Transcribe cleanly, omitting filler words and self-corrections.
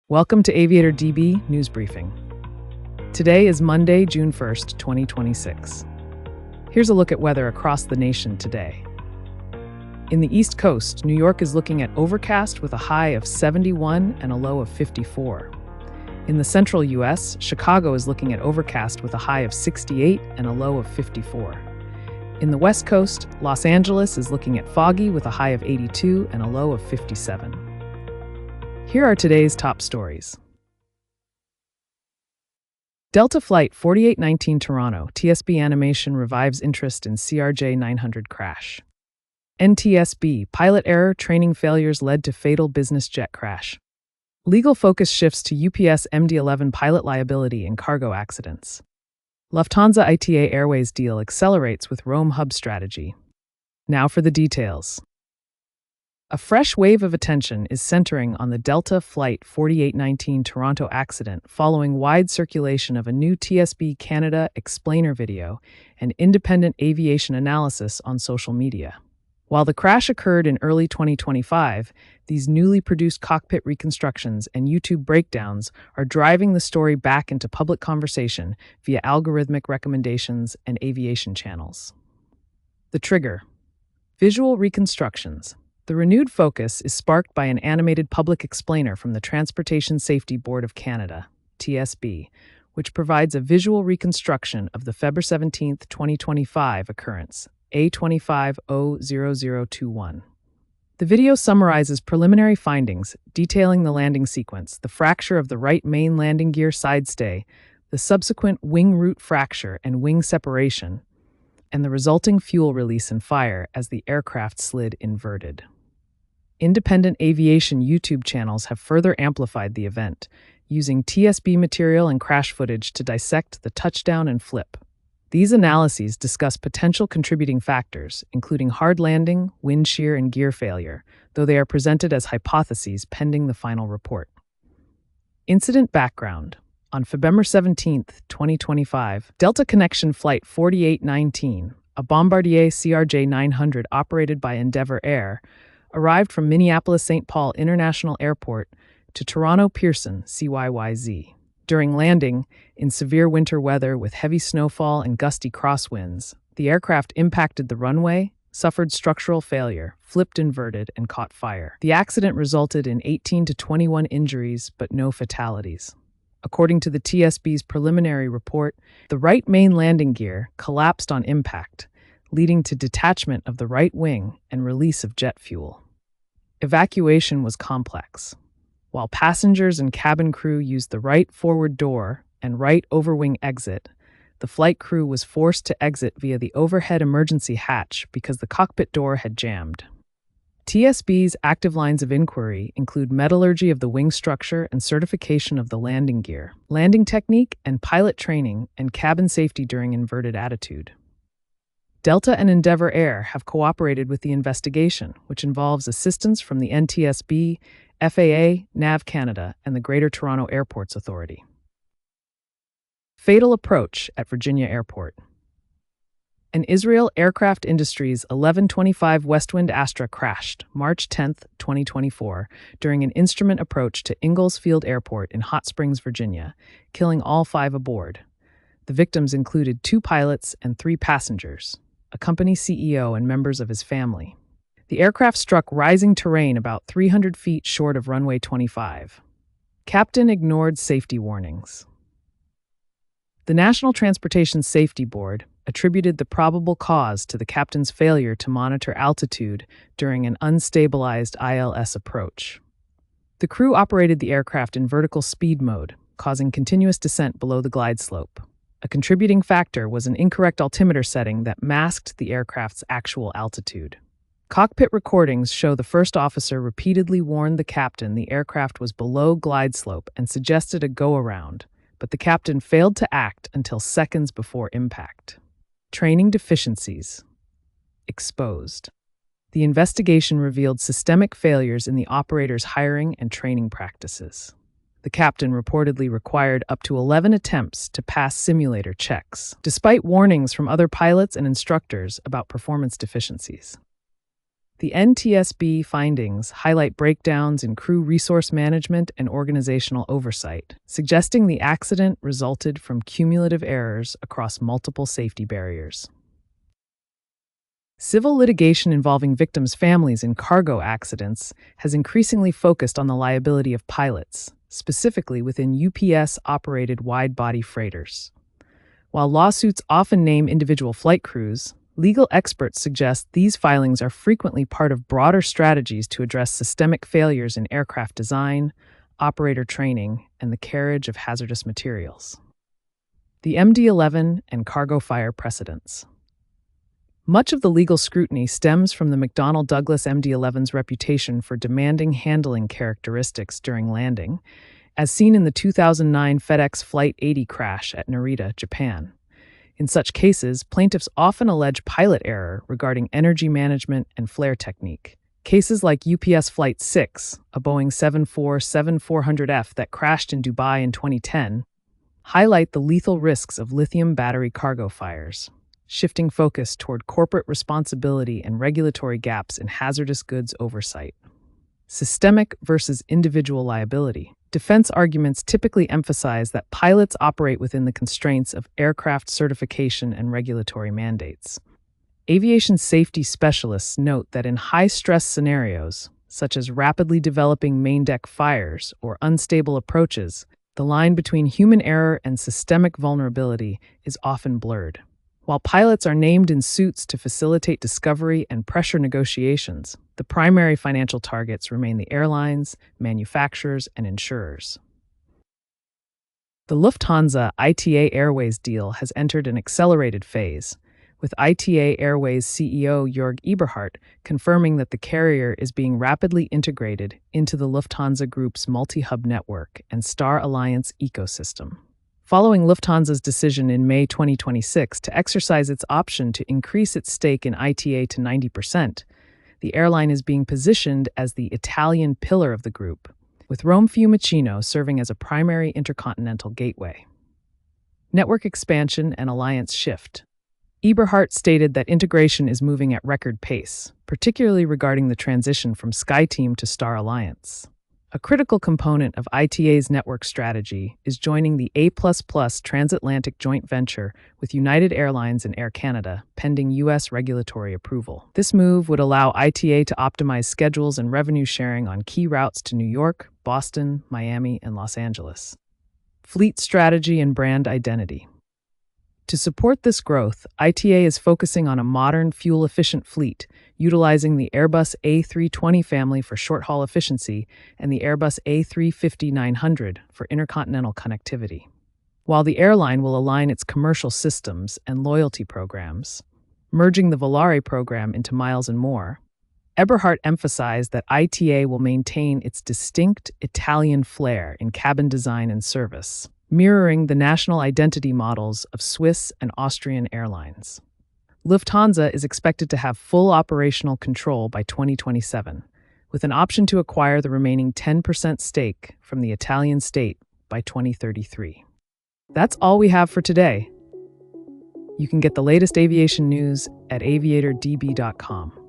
Welcome to AviatorDB News Briefing. Today is Monday, June 1st, 2026. Here's a look at weather across the nation today. In the East Coast, New York is looking at overcast with a high of 71 and a low of 54. In the central U.S., Chicago is looking at overcast with a high of 68 and a low of 54. In the West Coast, Los Angeles is looking at foggy with a high of 82 and a low of 57. Here are today's top stories. Delta Flight 4819 Toronto, TSB animation revives interest in CRJ-900 crash. NTSB, pilot error, training failures led to fatal business jet crash. Legal focus shifts to UPS MD-11 pilot liability in cargo accidents. Lufthansa ITA Airways deal accelerates with Rome hub strategy. Now for the details. A fresh wave of attention is centering on the Delta Flight 4819 Toronto accident following wide circulation of a new TSB Canada explainer video and independent aviation analysis on social media. While the crash occurred in early 2025, these newly produced cockpit reconstructions and YouTube breakdowns are driving the story back into public conversation via algorithmic recommendations and aviation channels. The trigger: visual reconstructions. The renewed focus is sparked by an animated public explainer from the Transportation Safety Board of Canada, TSB, which provides a visual reconstruction of the February 17, 2025 occurrence, A25-00021. The video summarizes preliminary findings detailing the landing sequence, the fracture of the right main landing gear side stay, the subsequent wing root fracture and wing separation, and the resulting fuel release and fire as the aircraft slid inverted. Independent aviation YouTube channels have further amplified the event, using TSB material and crash footage to dissect the touchdown and flip. These analyses discuss potential contributing factors, including hard landing, wind shear, and gear failure, though they are presented as hypotheses pending the final report. Incident background. On February 17, 2025, Delta Connection Flight 4819, a Bombardier CRJ-900 operated by Endeavour Air, arrived from Minneapolis-St. Paul International Airport to Toronto Pearson, CYYZ. During landing, in severe winter weather with heavy snowfall and gusty crosswinds, the aircraft impacted the runway, suffered structural failure, flipped inverted, and caught fire. The accident resulted in 18 to 21 injuries, but no fatalities. According to the TSB's preliminary report, the right main landing gear collapsed on impact, leading to detachment of the right wing and release of jet fuel. Evacuation was complex. While passengers and cabin crew used the right forward door and right overwing exit, the flight crew was forced to exit via the overhead emergency hatch because the cockpit door had jammed. TSB's active lines of inquiry include metallurgy of the wing structure and certification of the landing gear, landing technique and pilot training, and cabin safety during inverted attitude. Delta and Endeavour Air have cooperated with the investigation, which involves assistance from the NTSB, FAA, NAV Canada, and the Greater Toronto Airports Authority. Fatal approach at Virginia Airport. An Israel Aircraft Industries 1125 Westwind Astra crashed March 10, 2024, during an instrument approach to Ingalls Field Airport in Hot Springs, Virginia, killing all 5 aboard. The victims included 2 pilots and 3 passengers, a company CEO and members of his family. The aircraft struck rising terrain about 300 feet short of runway 25. Captain ignored safety warnings. The National Transportation Safety Board attributed the probable cause to the captain's failure to monitor altitude during an unstabilized ILS approach. The crew operated the aircraft in vertical speed mode, causing continuous descent below the glide slope. A contributing factor was an incorrect altimeter setting that masked the aircraft's actual altitude. Cockpit recordings show the first officer repeatedly warned the captain the aircraft was below glide slope and suggested a go-around, but the captain failed to act until seconds before impact. Training deficiencies exposed. The investigation revealed systemic failures in the operator's hiring and training practices. The captain reportedly required up to 11 attempts to pass simulator checks, despite warnings from other pilots and instructors about performance deficiencies. The NTSB findings highlight breakdowns in crew resource management and organizational oversight, suggesting the accident resulted from cumulative errors across multiple safety barriers. Civil litigation involving victims' families in cargo accidents has increasingly focused on the liability of pilots, specifically within UPS-operated wide-body freighters. While lawsuits often name individual flight crews, legal experts suggest these filings are frequently part of broader strategies to address systemic failures in aircraft design, operator training, and the carriage of hazardous materials. The MD-11 and cargo fire precedents. Much of the legal scrutiny stems from the McDonnell Douglas MD-11's reputation for demanding handling characteristics during landing, as seen in the 2009 FedEx Flight 80 crash at Narita, Japan. In such cases, plaintiffs often allege pilot error regarding energy management and flare technique. Cases like UPS Flight 6, a Boeing 747-400F that crashed in Dubai in 2010, highlight the lethal risks of lithium battery cargo fires, shifting focus toward corporate responsibility and regulatory gaps in hazardous goods oversight. Systemic versus individual liability. Defense arguments typically emphasize that pilots operate within the constraints of aircraft certification and regulatory mandates. Aviation safety specialists note that in high-stress scenarios, such as rapidly developing main deck fires or unstable approaches, the line between human error and systemic vulnerability is often blurred. While pilots are named in suits to facilitate discovery and pressure negotiations, the primary financial targets remain the airlines, manufacturers, and insurers. The Lufthansa ITA Airways deal has entered an accelerated phase, with ITA Airways CEO Jörg Eberhardt confirming that the carrier is being rapidly integrated into the Lufthansa Group's multi-hub network and Star Alliance ecosystem. Following Lufthansa's decision in May 2026 to exercise its option to increase its stake in ITA to 90%, the airline is being positioned as the Italian pillar of the group, with Rome Fiumicino serving as a primary intercontinental gateway. Network expansion and alliance shift. Eberhardt stated that integration is moving at record pace, particularly regarding the transition from SkyTeam to Star Alliance. A critical component of ITA's network strategy is joining the A++ transatlantic joint venture with United Airlines and Air Canada, pending U.S. regulatory approval. This move would allow ITA to optimize schedules and revenue sharing on key routes to New York, Boston, Miami, and Los Angeles. Fleet strategy and brand identity. To support this growth, ITA is focusing on a modern, fuel-efficient fleet, utilizing the Airbus A320 family for short-haul efficiency and the Airbus A350-900 for intercontinental connectivity. While the airline will align its commercial systems and loyalty programs, merging the Volare program into Miles & More, Eberhardt emphasized that ITA will maintain its distinct Italian flair in cabin design and service, mirroring the national identity models of Swiss and Austrian airlines. Lufthansa is expected to have full operational control by 2027, with an option to acquire the remaining 10% stake from the Italian state by 2033. That's all we have for today. You can get the latest aviation news at aviatordb.com.